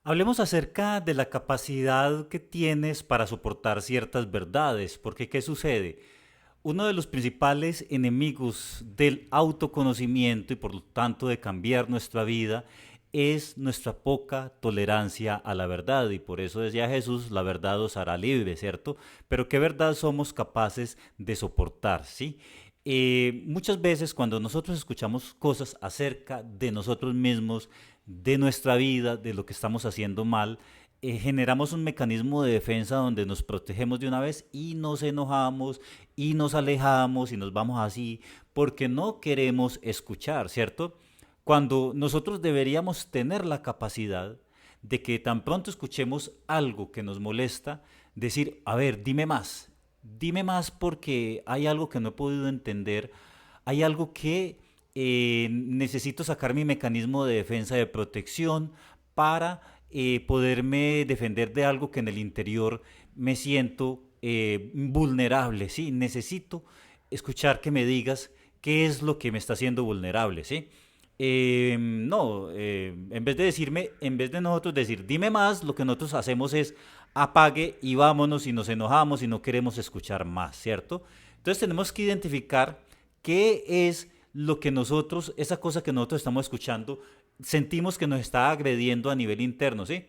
Hablemos acerca de la capacidad que tienes para soportar ciertas verdades, porque ¿qué sucede? Uno de los principales enemigos del autoconocimiento y por lo tanto de cambiar nuestra vida es nuestra poca tolerancia a la verdad y por eso decía Jesús, la verdad os hará libre, ¿cierto? Pero ¿qué verdad somos capaces de soportar, sí? Muchas veces cuando nosotros escuchamos cosas acerca de nosotros mismos, de nuestra vida, de lo que estamos haciendo mal, generamos un mecanismo de defensa donde nos protegemos de una vez y nos enojamos y nos alejamos y nos vamos así porque no queremos escuchar, ¿cierto? Cuando nosotros deberíamos tener la capacidad de que tan pronto escuchemos algo que nos molesta, decir, a ver, dime más porque hay algo que no he podido entender, hay algo que necesito sacar mi mecanismo de defensa de protección para poderme defender de algo que en el interior me siento vulnerable, ¿sí? Necesito escuchar que me digas qué es lo que me está haciendo vulnerable, ¿sí? No, en vez de decirme, en vez de nosotros decir, dime más, lo que nosotros hacemos es apague y vámonos y nos enojamos y no queremos escuchar más, ¿cierto? Entonces tenemos que identificar qué es lo que nosotros, esa cosa que nosotros estamos escuchando, sentimos que nos está agrediendo a nivel interno, ¿sí?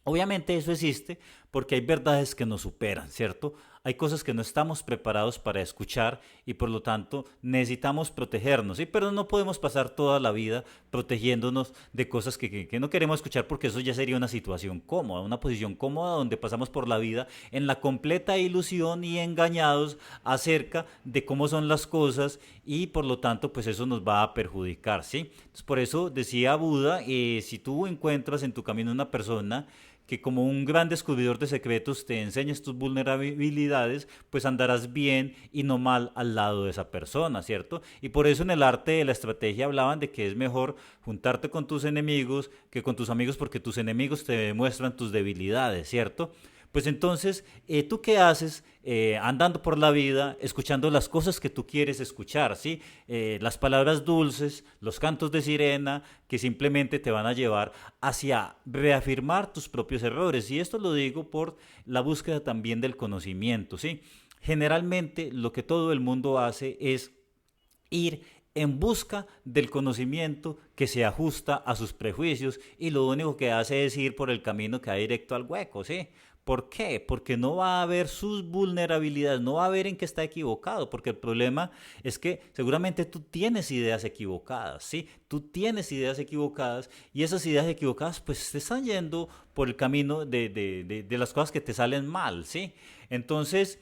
Obviamente eso existe porque hay verdades que nos superan, ¿cierto? Hay cosas que no estamos preparados para escuchar y por lo tanto necesitamos protegernos, ¿sí? Pero no podemos pasar toda la vida protegiéndonos de cosas que no queremos escuchar porque eso ya sería una situación cómoda, una posición cómoda donde pasamos por la vida en la completa ilusión y engañados acerca de cómo son las cosas y por lo tanto pues eso nos va a perjudicar, ¿sí? Entonces, por eso decía Buda, si tú encuentras en tu camino una persona que como un gran descubridor de secretos te enseñes tus vulnerabilidades, pues andarás bien y no mal al lado de esa persona, ¿cierto? Y por eso en el arte de la estrategia hablaban de que es mejor juntarte con tus enemigos que con tus amigos porque tus enemigos te demuestran tus debilidades, ¿cierto? Pues entonces, ¿tú qué haces andando por la vida, escuchando las cosas que tú quieres escuchar, ¿sí? Las palabras dulces, los cantos de sirena, que simplemente te van a llevar hacia reafirmar tus propios errores. Y esto lo digo por la búsqueda también del conocimiento, ¿sí? Generalmente lo que todo el mundo hace es ir en busca del conocimiento que se ajusta a sus prejuicios y lo único que hace es ir por el camino que va directo al hueco, ¿sí? ¿Por qué? Porque no va a ver sus vulnerabilidades, no va a ver en qué está equivocado, porque el problema es que seguramente tú tienes ideas equivocadas, ¿sí? Tú tienes ideas equivocadas y esas ideas equivocadas pues te están yendo por el camino de las cosas que te salen mal, ¿sí? Entonces,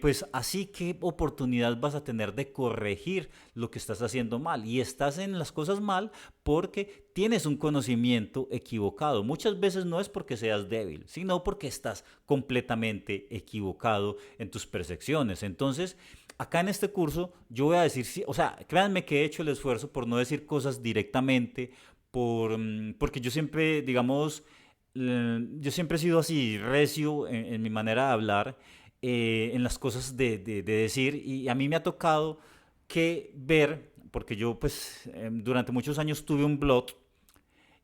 pues así qué oportunidad vas a tener de corregir lo que estás haciendo mal. Y estás en las cosas mal porque tienes un conocimiento equivocado. Muchas veces no es porque seas débil, sino porque estás completamente equivocado en tus percepciones. Entonces, acá en este curso yo voy a decir, o sea, créanme que he hecho el esfuerzo por no decir cosas directamente, porque yo siempre, digamos, yo siempre he sido así recio en mi manera de hablar en las cosas de decir y a mí me ha tocado que ver, porque yo pues durante muchos años tuve un blog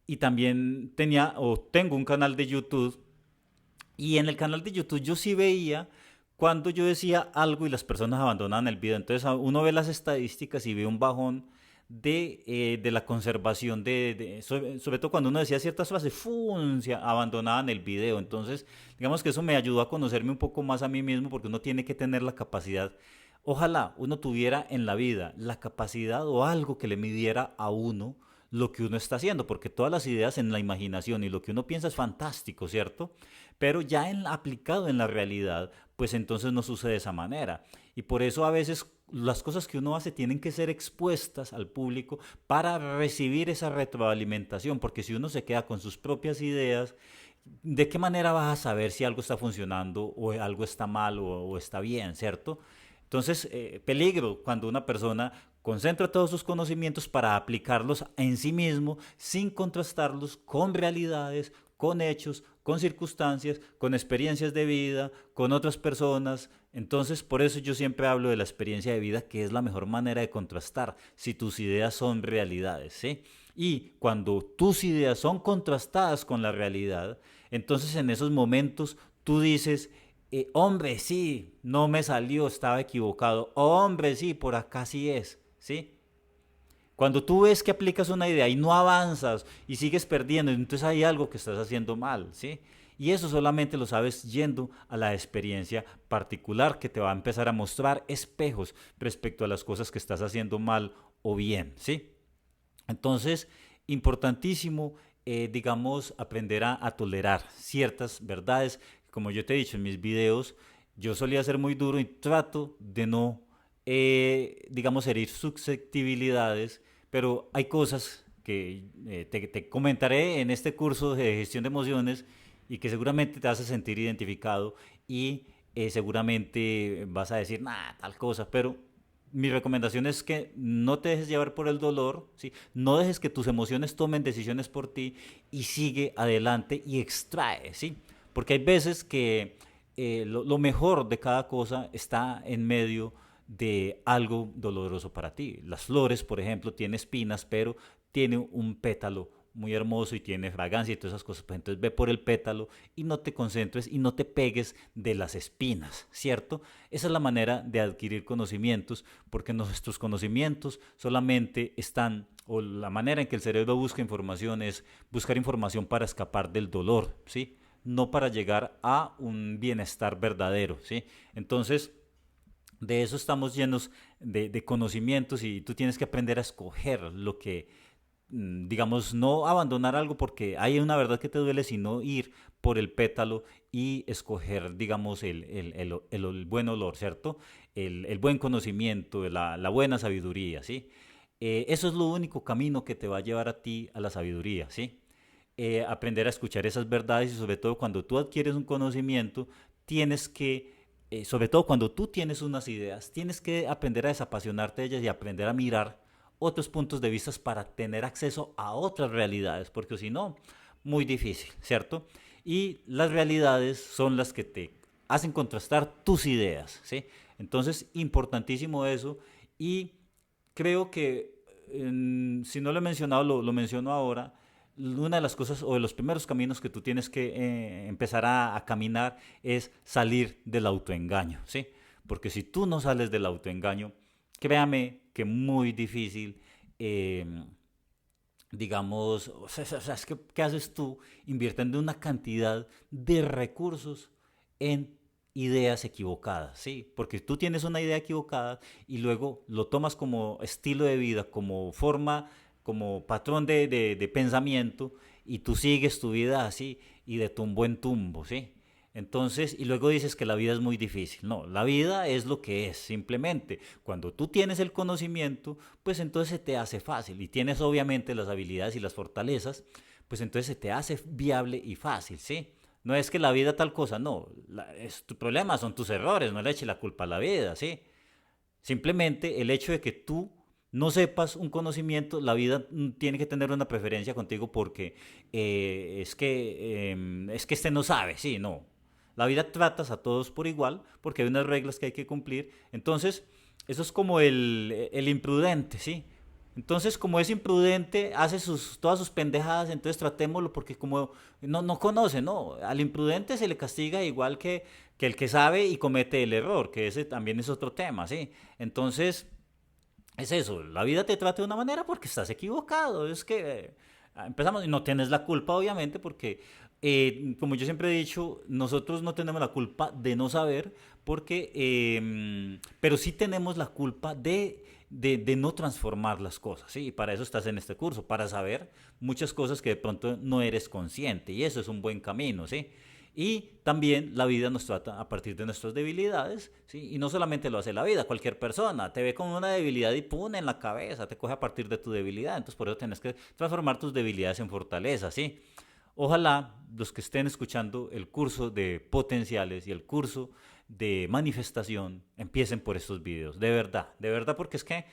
y también tenía o tengo un canal de YouTube y en el canal de YouTube yo sí veía cuando yo decía algo y las personas abandonaban el video. Entonces uno ve las estadísticas y ve un bajón de la conservación sobre todo cuando uno decía ciertas frases, ¡fum! Se abandonaban el video. Entonces, digamos que eso me ayudó a conocerme un poco más a mí mismo porque uno tiene que tener la capacidad. Ojalá uno tuviera en la vida la capacidad o algo que le midiera a uno lo que uno está haciendo, porque todas las ideas en la imaginación y lo que uno piensa es fantástico, ¿cierto? Pero ya aplicado en la realidad, pues entonces no sucede de esa manera. Y por eso a veces las cosas que uno hace tienen que ser expuestas al público para recibir esa retroalimentación, porque si uno se queda con sus propias ideas, ¿de qué manera vas a saber si algo está funcionando o algo está mal o está bien, ¿cierto? Entonces, peligro cuando una persona concentra todos sus conocimientos para aplicarlos en sí mismo sin contrastarlos con realidades, con hechos, con circunstancias, con experiencias de vida, con otras personas. Entonces, por eso yo siempre hablo de la experiencia de vida, que es la mejor manera de contrastar si tus ideas son realidades, ¿sí? Y cuando tus ideas son contrastadas con la realidad, entonces en esos momentos tú dices, hombre, sí, no me salió, estaba equivocado. Hombre, sí, por acá sí es, ¿sí? Cuando tú ves que aplicas una idea y no avanzas y sigues perdiendo, entonces hay algo que estás haciendo mal, ¿sí? Y eso solamente lo sabes yendo a la experiencia particular que te va a empezar a mostrar espejos respecto a las cosas que estás haciendo mal o bien, ¿sí? Entonces, importantísimo, digamos, aprender a tolerar ciertas verdades. Como yo te he dicho en mis videos, yo solía ser muy duro y trato de no, digamos, herir susceptibilidades, pero hay cosas que te comentaré en este curso de gestión de emociones y que seguramente te vas a sentir identificado y seguramente vas a decir, nada, tal cosa, pero mi recomendación es que no te dejes llevar por el dolor, ¿sí? No dejes que tus emociones tomen decisiones por ti y sigue adelante y extrae, ¿sí? Porque hay veces que lo mejor de cada cosa está en medio de algo doloroso para ti. Las flores, por ejemplo, tienen espinas, pero tiene un pétalo muy hermoso y tiene fragancia y todas esas cosas. Pues entonces ve por el pétalo y no te concentres y no te pegues de las espinas, ¿cierto? Esa es la manera de adquirir conocimientos, porque nuestros conocimientos solamente están, o la manera en que el cerebro busca información es buscar información para escapar del dolor, ¿sí? No para llegar a un bienestar verdadero, ¿sí? Entonces, de eso estamos llenos de conocimientos y tú tienes que aprender a escoger lo que, digamos, no abandonar algo porque hay una verdad que te duele, sino ir por el pétalo y escoger, digamos, el buen olor, ¿cierto? El buen conocimiento, la buena sabiduría, ¿sí? Eso es lo único camino que te va a llevar a ti a la sabiduría, ¿sí? Aprender a escuchar esas verdades y sobre todo cuando tú adquieres un conocimiento, tienes que, sobre todo cuando tú tienes unas ideas, tienes que aprender a desapasionarte de ellas y aprender a mirar otros puntos de vista para tener acceso a otras realidades, porque si no, muy difícil, ¿cierto? Y las realidades son las que te hacen contrastar tus ideas, ¿sí? Entonces, importantísimo eso y creo que, si no lo he mencionado, lo menciono ahora, una de las cosas o de los primeros caminos que tú tienes que empezar a caminar es salir del autoengaño, ¿sí? Porque si tú no sales del autoengaño, créame que muy difícil, eh, digamos, o sea, es que, ¿qué haces tú invirtiendo una cantidad de recursos en ideas equivocadas? ¿Sí? Porque tú tienes una idea equivocada y luego lo tomas como estilo de vida, como forma, como patrón de pensamiento y tú sigues tu vida así y de tumbo en tumbo, ¿sí? Entonces, y luego dices que la vida es muy difícil. No, la vida es lo que es, simplemente. Cuando tú tienes el conocimiento, pues entonces se te hace fácil y tienes obviamente las habilidades y las fortalezas, pues entonces se te hace viable y fácil, ¿sí? No es que la vida tal cosa, no. Tu problema son tus errores, no le eches la culpa a la vida, ¿sí? Simplemente el hecho de que tú no sepas un conocimiento, la vida tiene que tener una preferencia contigo porque es que este no sabe, sí, no. La vida tratas a todos por igual porque hay unas reglas que hay que cumplir. Entonces, eso es como el imprudente, ¿sí? Entonces, como es imprudente, hace todas sus pendejadas, entonces tratémoslo porque como no conoce, ¿no? Al imprudente se le castiga igual que el que sabe y comete el error, que ese también es otro tema, ¿sí? Entonces, es eso, la vida te trata de una manera porque estás equivocado, es que empezamos y no tienes la culpa obviamente porque, como yo siempre he dicho, nosotros no tenemos la culpa de no saber porque, pero sí tenemos la culpa de no transformar las cosas, ¿sí? Y para eso estás en este curso, para saber muchas cosas que de pronto no eres consciente y eso es un buen camino, ¿sí? Y también la vida nos trata a partir de nuestras debilidades, ¿sí? Y no solamente lo hace la vida, cualquier persona te ve con una debilidad y pone en la cabeza, te coge a partir de tu debilidad. Entonces por eso tienes que transformar tus debilidades en fortaleza, ¿sí? Ojalá los que estén escuchando el curso de potenciales y el curso de manifestación empiecen por estos videos, de verdad, porque es que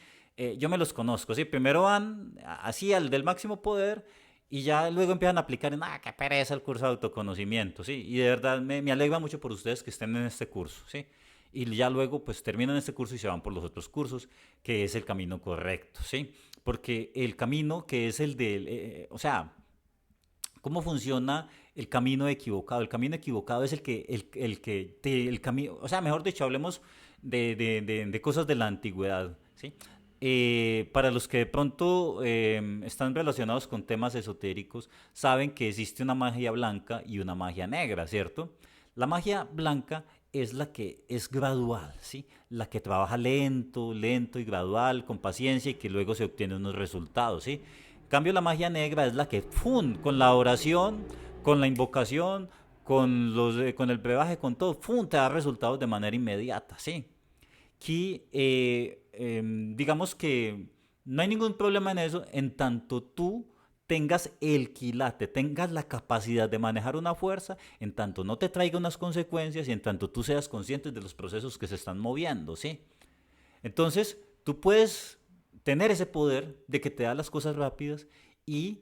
yo me los conozco, ¿sí? Primero van así al del máximo poder y ya luego empiezan a aplicar en, qué pereza el curso de autoconocimiento, ¿sí? Y de verdad me alegra mucho por ustedes que estén en este curso, ¿sí? Y ya luego pues terminan este curso y se van por los otros cursos, que es el camino correcto, ¿sí? porque el camino que es el del, o sea, ¿cómo funciona el camino equivocado? El camino equivocado es el camino, o sea, mejor dicho, hablemos de cosas de la antigüedad, ¿sí? Para los que de pronto están relacionados con temas esotéricos, saben que existe una magia blanca y una magia negra, ¿cierto? La magia blanca es la que es gradual, ¿sí? La que trabaja lento, lento y gradual, con paciencia y que luego se obtienen unos resultados, ¿sí? En cambio, la magia negra es la que, ¡fum!, con la oración, con la invocación, con el brebaje, con todo, ¡fum!, te da resultados de manera inmediata, ¿sí? Aquí, digamos que no hay ningún problema en eso en tanto tú tengas el quilate, tengas la capacidad de manejar una fuerza, en tanto no te traiga unas consecuencias y en tanto tú seas consciente de los procesos que se están moviendo, ¿sí? Entonces, tú puedes tener ese poder de que te da las cosas rápidas y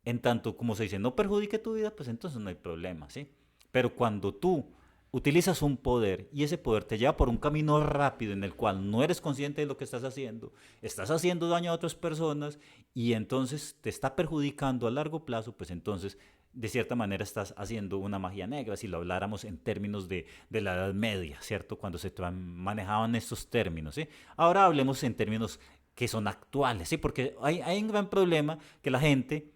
en tanto, como se dice, no perjudique tu vida, pues entonces no hay problema, ¿sí? Pero cuando tú utilizas un poder y ese poder te lleva por un camino rápido en el cual no eres consciente de lo que estás haciendo daño a otras personas y entonces te está perjudicando a largo plazo, pues entonces de cierta manera estás haciendo una magia negra, si lo habláramos en términos de la Edad Media, ¿cierto? Cuando se manejaban estos términos, ¿sí? Ahora hablemos en términos que son actuales, ¿sí? Porque hay un gran problema que la gente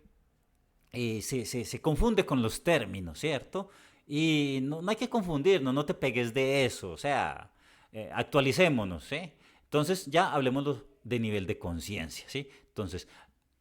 se confunde con los términos, ¿cierto? Y no hay que confundirnos, no te pegues de eso, o sea, actualicémonos, ¿sí? Entonces ya hablemos de nivel de conciencia, ¿sí? Entonces,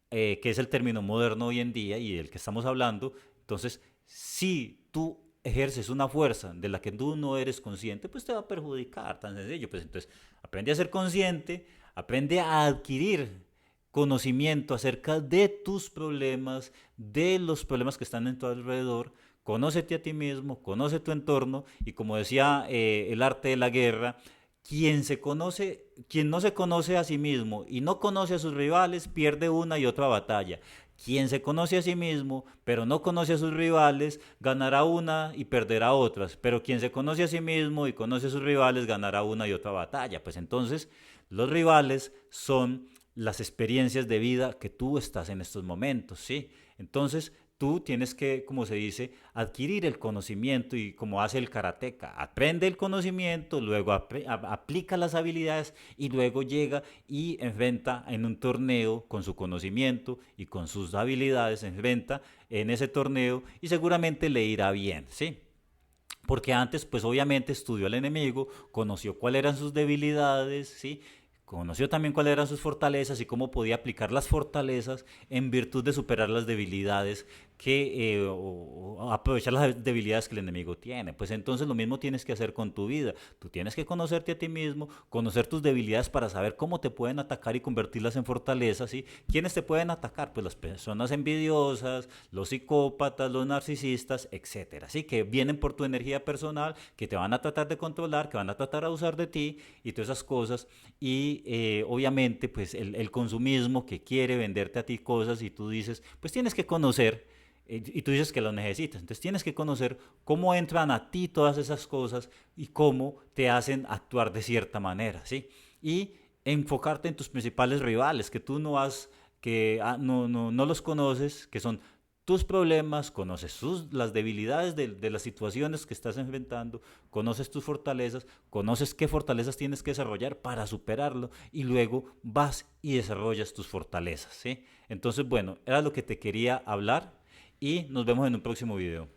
que es el término moderno hoy en día y del que estamos hablando, entonces, si tú ejerces una fuerza de la que tú no eres consciente, pues te va a perjudicar, tan sencillo. Pues entonces, aprende a ser consciente, aprende a adquirir conocimiento acerca de tus problemas, de los problemas que están en tu alrededor, conócete a ti mismo, conoce tu entorno y como decía el arte de la guerra, quien no se conoce a sí mismo y no conoce a sus rivales, pierde una y otra batalla. Quien se conoce a sí mismo, pero no conoce a sus rivales, ganará una y perderá otras. Pero quien se conoce a sí mismo y conoce a sus rivales, ganará una y otra batalla. Pues entonces, los rivales son las experiencias de vida que tú estás en estos momentos, ¿sí? Entonces, tú tienes que, como se dice, adquirir el conocimiento y como hace el karateca, aprende el conocimiento, luego aplica las habilidades y luego llega y enfrenta en un torneo con su conocimiento y con sus habilidades, enfrenta en ese torneo y seguramente le irá bien, ¿sí? Porque antes, pues obviamente estudió al enemigo, conoció cuáles eran sus debilidades, ¿sí? Conoció también cuáles eran sus fortalezas y cómo podía aplicar las fortalezas en virtud de superar las debilidades o aprovechar las debilidades que el enemigo tiene. Pues entonces lo mismo tienes que hacer con tu vida. Tú tienes que conocerte a ti mismo, conocer tus debilidades para saber cómo te pueden atacar y convertirlas en fortalezas, ¿sí? ¿Quiénes te pueden atacar? Pues las personas envidiosas, los psicópatas, los narcisistas, etcétera. Así que vienen por tu energía personal, que te van a tratar de controlar, que van a tratar de abusar de ti y todas esas cosas. Y obviamente, pues el consumismo que quiere venderte a ti cosas y tú dices, pues tienes que conocer y tú dices que lo necesitas. Entonces tienes que conocer cómo entran a ti todas esas cosas y cómo te hacen actuar de cierta manera, ¿sí? Y enfocarte en tus principales rivales, que tú no has, que no los conoces, que son tus problemas, conoces las debilidades de las situaciones que estás enfrentando, conoces tus fortalezas, conoces qué fortalezas tienes que desarrollar para superarlo y luego vas y desarrollas tus fortalezas, ¿sí? Entonces, bueno, era lo que te quería hablar y nos vemos en un próximo video.